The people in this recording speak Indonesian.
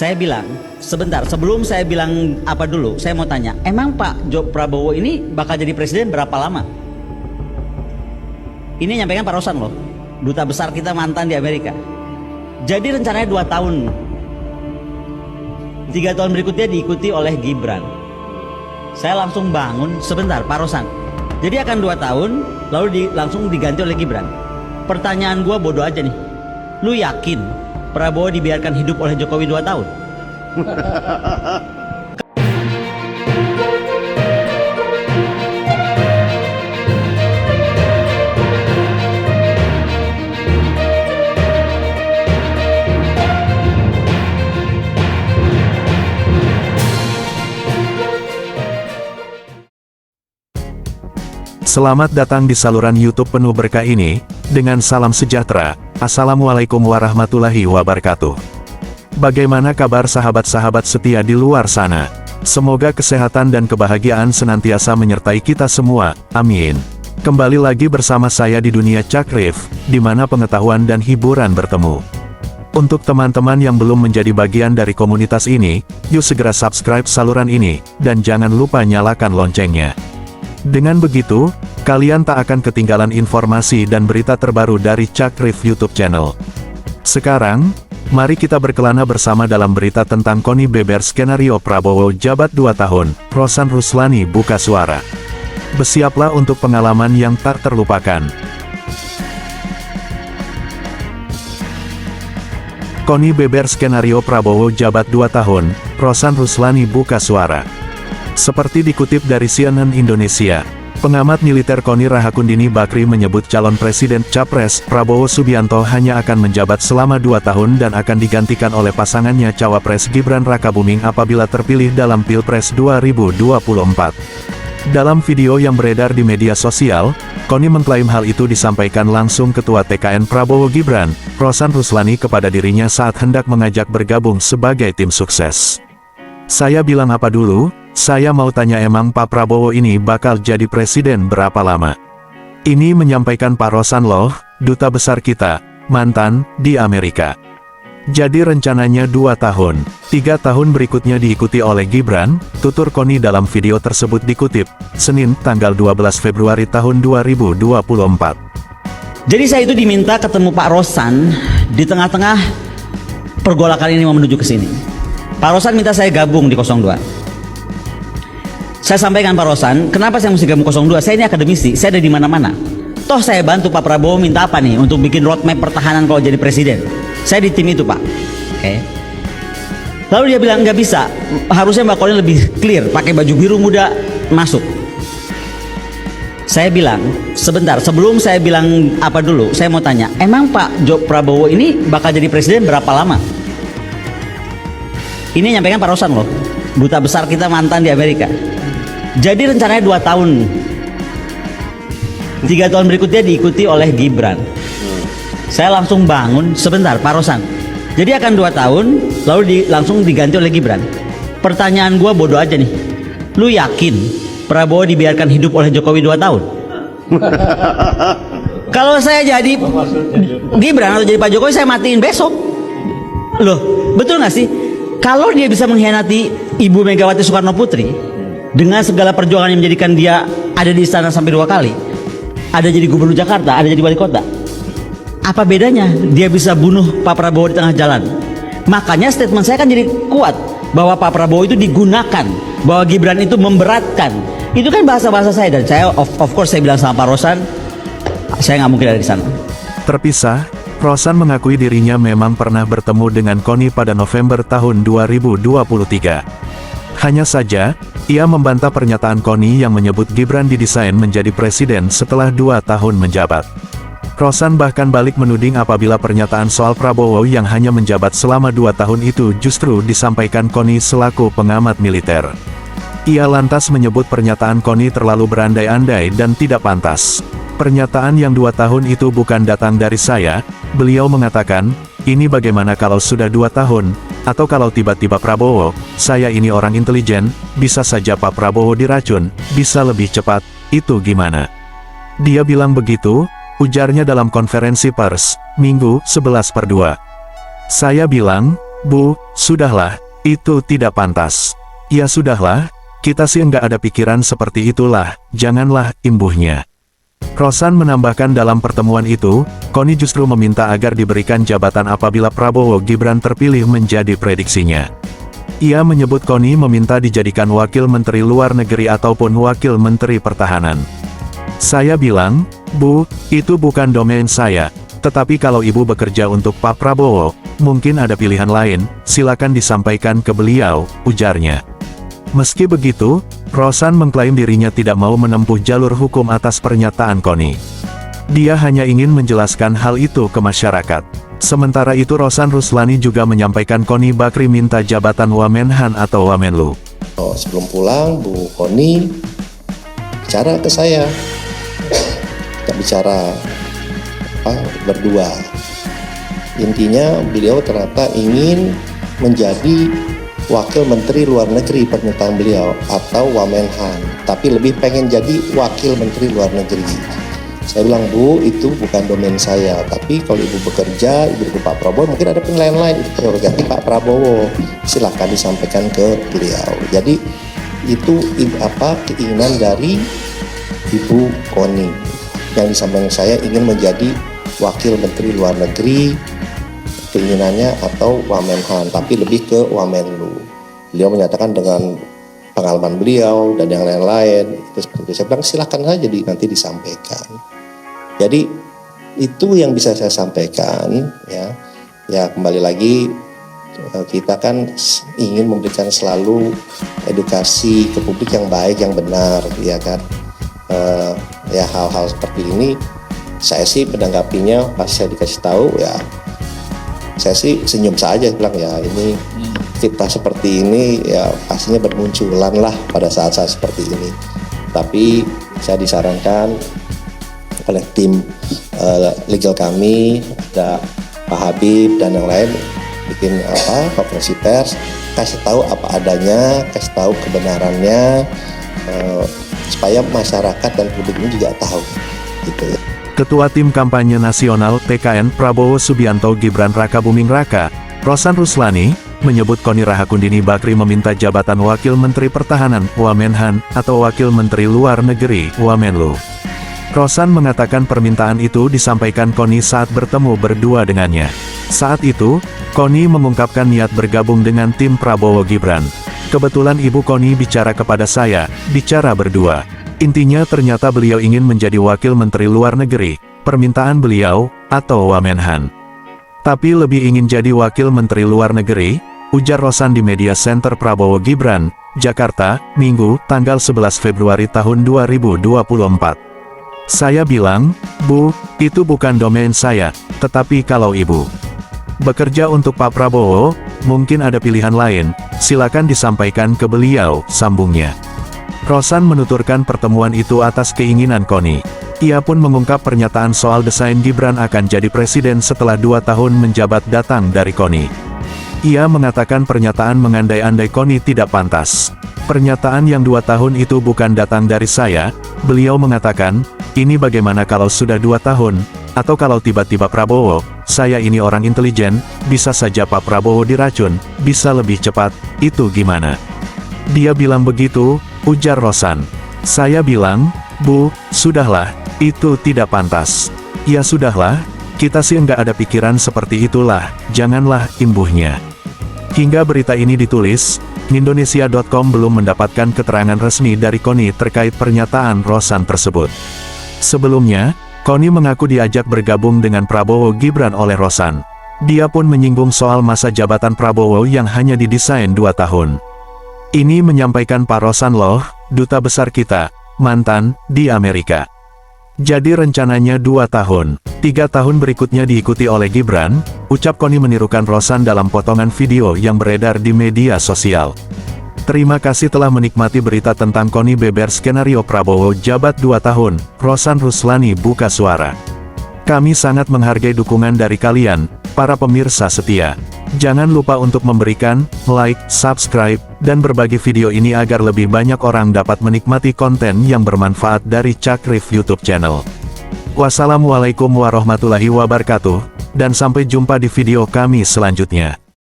Saya bilang, sebentar, sebelum saya bilang apa dulu, saya mau tanya, emang Pak Prabowo ini bakal jadi presiden berapa lama? Ini nyampaikan Pak Rosan loh, duta besar kita mantan di Amerika. Jadi rencananya 2 tahun. 3 tahun berikutnya diikuti oleh Gibran. Saya langsung bangun, sebentar Pak Rosan. Jadi akan 2 tahun, lalu langsung diganti oleh Gibran. Pertanyaan gua bodoh aja nih. Lu yakin Prabowo dibiarkan hidup oleh Jokowi 2 tahun? Selamat datang di saluran YouTube penuh berkah ini, dengan salam sejahtera. Assalamualaikum warahmatullahi wabarakatuh. Bagaimana kabar sahabat-sahabat setia di luar sana? Semoga kesehatan dan kebahagiaan senantiasa menyertai kita semua, amin. Kembali lagi bersama saya di dunia Cakrif, di mana pengetahuan dan hiburan bertemu. Untuk teman-teman yang belum menjadi bagian dari komunitas ini, yuk segera subscribe saluran ini, dan jangan lupa nyalakan loncengnya. Dengan begitu, kalian tak akan ketinggalan informasi dan berita terbaru dari Cakrif YouTube channel. Sekarang, mari kita berkelana bersama dalam berita tentang Koni beber skenario Prabowo jabat 2 tahun, Rosan Ruslani buka suara. Bersiaplah untuk pengalaman yang tak terlupakan. Koni beber skenario Prabowo jabat 2 tahun, Rosan Ruslani buka suara. Seperti dikutip dari CNN Indonesia, pengamat militer Koni Rahakundini Bakri menyebut calon presiden Capres Prabowo Subianto hanya akan menjabat selama 2 tahun dan akan digantikan oleh pasangannya Cawapres Gibran Rakabuming apabila terpilih dalam Pilpres 2024. Dalam video yang beredar di media sosial, Koni mengklaim hal itu disampaikan langsung Ketua TKN Prabowo Gibran, Rosan Ruslani kepada dirinya saat hendak mengajak bergabung sebagai tim sukses. Saya bilang apa dulu? Saya mau tanya emang Pak Prabowo ini bakal jadi presiden berapa lama? Ini menyampaikan Pak Rosan loh, duta besar kita, mantan, di Amerika. Jadi rencananya 2 tahun, 3 tahun berikutnya diikuti oleh Gibran, tutur Koni dalam video tersebut dikutip, Senin tanggal 12 Februari tahun 2024. Jadi saya itu diminta ketemu Pak Rosan di tengah-tengah pergolakan ini mau menuju ke sini. Pak Rosan minta saya gabung di 02. Saya sampaikan Pak Rosan, kenapa saya mesti gabung 02? Saya ini akademisi, saya ada di mana-mana. Toh saya bantu Pak Prabowo minta apa nih untuk bikin roadmap pertahanan kalau jadi presiden. Saya di tim itu Pak. Oke. Lalu dia bilang nggak bisa, harusnya Mbak Koni lebih clear, pakai baju biru muda masuk. Saya bilang, sebentar, sebelum saya bilang apa dulu, saya mau tanya, emang Pak Prabowo ini bakal jadi presiden berapa lama? Ini nyampaikan Pak Rosan loh, duta besar kita mantan di Amerika. Jadi rencananya 2 tahun. 3 tahun berikutnya diikuti oleh Gibran. Saya langsung bangun, sebentar Pak Rosan. Jadi akan 2 tahun, lalu langsung diganti oleh Gibran. Pertanyaan gua bodoh aja nih. Lu yakin Prabowo dibiarkan hidup oleh Jokowi 2 tahun? Kalau saya jadi Gibran atau jadi Pak Jokowi, saya matiin besok. Loh, betul gak sih? Kalau dia bisa mengkhianati Ibu Megawati Soekarno Putri dengan segala perjuangan yang menjadikan dia ada di istana sampai 2 kali, ada jadi gubernur Jakarta, ada jadi wali kota, apa bedanya dia bisa bunuh Pak Prabowo di tengah jalan? Makanya statement saya kan jadi kuat bahwa Pak Prabowo itu digunakan, bahwa Gibran itu memberatkan. Itu kan bahasa-bahasa saya, dan saya of course saya bilang sama Pak Rosan, saya nggak mungkin ada di sana. Terpisah, Rosan mengakui dirinya memang pernah bertemu dengan Koni pada November tahun 2023. Hanya saja, ia membantah pernyataan Koni yang menyebut Gibran didesain menjadi presiden setelah 2 tahun menjabat. Rosan bahkan balik menuding apabila pernyataan soal Prabowo yang hanya menjabat selama 2 tahun itu justru disampaikan Koni selaku pengamat militer. Ia lantas menyebut pernyataan Koni terlalu berandai-andai dan tidak pantas. Pernyataan yang 2 tahun itu bukan datang dari saya, beliau mengatakan, ini bagaimana kalau sudah 2 tahun, atau kalau tiba-tiba Prabowo, saya ini orang intelijen, bisa saja Pak Prabowo diracun, bisa lebih cepat, itu gimana? Dia bilang begitu, ujarnya dalam konferensi pers, Minggu 11/2. Saya bilang, Bu, sudahlah, itu tidak pantas. Ya sudahlah, kita sih nggak ada pikiran seperti itulah, janganlah, imbuhnya. Rosan menambahkan dalam pertemuan itu, Koni justru meminta agar diberikan jabatan apabila Prabowo Gibran terpilih menjadi prediksinya. Ia menyebut Koni meminta dijadikan wakil menteri luar negeri ataupun wakil menteri pertahanan. Saya bilang, Bu, itu bukan domain saya, tetapi kalau ibu bekerja untuk Pak Prabowo, mungkin ada pilihan lain, silakan disampaikan ke beliau, ujarnya. Meski begitu, Rosan mengklaim dirinya tidak mau menempuh jalur hukum atas pernyataan Koni. Dia hanya ingin menjelaskan hal itu ke masyarakat. Sementara itu Rosan Ruslani juga menyampaikan Koni Bakri minta jabatan Wamenhan atau Wamenlu. Sebelum pulang, Bu Koni bicara ke saya. Kita bicara berdua. Intinya beliau ternyata ingin menjadi Wakil Menteri Luar Negeri permintaan beliau atau Wamenhan, tapi lebih pengen jadi Wakil Menteri Luar Negeri. Saya bilang, Bu, itu bukan domain saya, tapi kalau ibu bekerja, ibu ke Pak Prabowo, mungkin ada penilaian lain, itu prerogatif Pak Prabowo, silakan disampaikan ke beliau. Jadi itu keinginan dari Ibu Koni yang disampaikan saya ingin menjadi Wakil Menteri Luar Negeri, keinginannya atau Wamenhan, tapi lebih ke Wamenlu. Beliau menyatakan dengan pengalaman beliau dan yang lain-lain, itu seperti itu. Saya bilang silakan saja nanti disampaikan. Jadi itu yang bisa saya sampaikan, ya. Ya kembali lagi kita kan ingin memberikan selalu edukasi ke publik yang baik, yang benar, ya kan. Ya hal-hal seperti ini saya sih menanggapinya pas saya dikasih tahu ya saya sih senyum saja, bilang ya ini fitnah seperti ini ya pastinya bermunculan lah pada saat-saat seperti ini. Tapi saya disarankan oleh tim legal kami, ada Pak Habib dan yang lain, bikin konferensi pers, kasih tahu apa adanya, kasih tahu kebenarannya, supaya masyarakat dan publik ini juga tahu, gitu ya. Ketua Tim Kampanye Nasional TKN Prabowo Subianto Gibran Rakabuming Raka, Rosan Ruslani, menyebut Koni Rahakundini Bakri meminta jabatan Wakil Menteri Pertahanan Wamenhan atau Wakil Menteri Luar Negeri Wamenlu. Rosan mengatakan permintaan itu disampaikan Koni saat bertemu berdua dengannya. Saat itu, Koni mengungkapkan niat bergabung dengan tim Prabowo Gibran. Kebetulan Ibu Koni bicara kepada saya, bicara berdua. Intinya ternyata beliau ingin menjadi Wakil Menteri Luar Negeri, permintaan beliau, atau Wamenhan. Tapi lebih ingin jadi Wakil Menteri Luar Negeri, ujar Rosan di Media Center Prabowo Gibran, Jakarta, Minggu, tanggal 11 Februari tahun 2024. Saya bilang, Bu, itu bukan domain saya, tetapi kalau Ibu bekerja untuk Pak Prabowo, mungkin ada pilihan lain, silakan disampaikan ke beliau, sambungnya. Rosan menuturkan pertemuan itu atas keinginan Koni. Ia pun mengungkap pernyataan soal desain Gibran akan jadi presiden setelah 2 tahun menjabat datang dari Koni. Ia mengatakan pernyataan mengandai-andai Koni tidak pantas. Pernyataan yang 2 tahun itu bukan datang dari saya, beliau mengatakan, ini bagaimana kalau sudah 2 tahun, atau kalau tiba-tiba Prabowo, saya ini orang intelijen, bisa saja Pak Prabowo diracun, bisa lebih cepat, itu gimana? Dia bilang begitu, ujar Rosan. Saya bilang, Bu, sudahlah, itu tidak pantas. Ya sudahlah, kita sih nggak ada pikiran seperti itulah, janganlah, imbuhnya. Hingga berita ini ditulis, Indonesia.com belum mendapatkan keterangan resmi dari Koni terkait pernyataan Rosan tersebut. Sebelumnya, Koni mengaku diajak bergabung dengan Prabowo Gibran oleh Rosan. Dia pun menyinggung soal masa jabatan Prabowo yang hanya didesain 2 tahun. Ini menyampaikan Pak Rosan loh, duta besar kita, mantan, di Amerika. Jadi rencananya 2 tahun, 3 tahun berikutnya diikuti oleh Gibran, ucap Koni menirukan Rosan dalam potongan video yang beredar di media sosial. Terima kasih telah menikmati berita tentang Koni beber skenario Prabowo jabat 2 tahun, Rosan Ruslani buka suara. Kami sangat menghargai dukungan dari kalian, para pemirsa setia. Jangan lupa untuk memberikan like, subscribe, dan berbagi video ini agar lebih banyak orang dapat menikmati konten yang bermanfaat dari Cakrif YouTube channel. Wassalamualaikum warahmatullahi wabarakatuh, dan sampai jumpa di video kami selanjutnya.